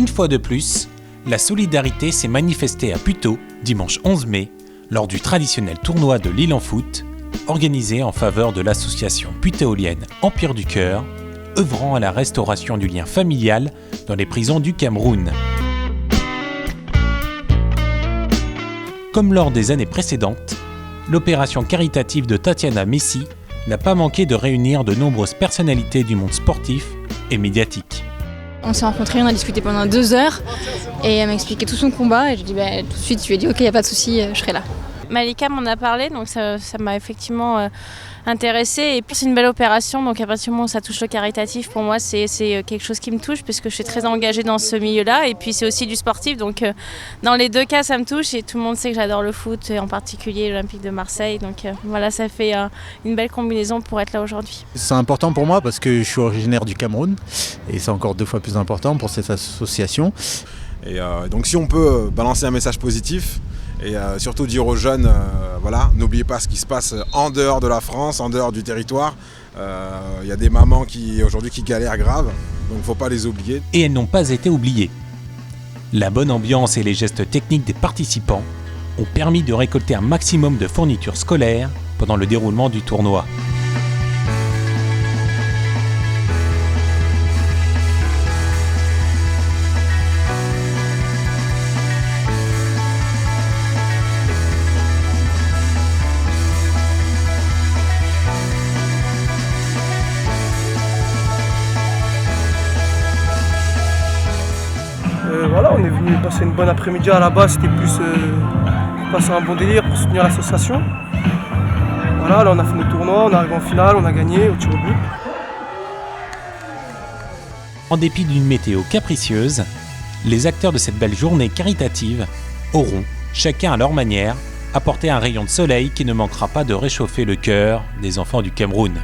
Une fois de plus, la solidarité s'est manifestée à Puteaux, dimanche 11 mai, lors du traditionnel tournoi de Lille en foot, organisé en faveur de l'association putéolienne Empire du Cœur, œuvrant à la restauration du lien familial dans les prisons du Cameroun. Comme lors des années précédentes, l'opération caritative de Tatiana Messi n'a pas manqué de réunir de nombreuses personnalités du monde sportif et médiatique. On s'est rencontrés, on a discuté pendant 2 heures et elle m'a expliqué tout son combat et je dis tout de suite, je lui ai dit ok, il n'y a pas de souci, je serai là. Malika m'en a parlé, donc ça m'a effectivement intéressée. Et puis c'est une belle opération, donc à partir du moment où ça touche le caritatif, pour moi c'est quelque chose qui me touche puisque je suis très engagée dans ce milieu-là. Et puis c'est aussi du sportif, donc dans les 2 cas ça me touche et tout le monde sait que j'adore le foot, et en particulier l'Olympique de Marseille. Donc voilà, ça fait une belle combinaison pour être là aujourd'hui. C'est important pour moi parce que je suis originaire du Cameroun et c'est encore 2 fois plus important pour cette association. Et donc si on peut balancer un message positif, et surtout dire aux jeunes, n'oubliez pas ce qui se passe en dehors de la France, en dehors du territoire. Il y a des mamans aujourd'hui qui galèrent grave, donc il ne faut pas les oublier. Et elles n'ont pas été oubliées. La bonne ambiance et les gestes techniques des participants ont permis de récolter un maximum de fournitures scolaires pendant le déroulement du tournoi. On est venu passer une bonne après-midi à la base, c'était plus pour passer un bon délire, pour soutenir l'association. Voilà, là on a fait le tournoi, on est arrivé en finale, on a gagné au tir au but. En dépit d'une météo capricieuse, les acteurs de cette belle journée caritative auront, chacun à leur manière, apporté un rayon de soleil qui ne manquera pas de réchauffer le cœur des enfants du Cameroun.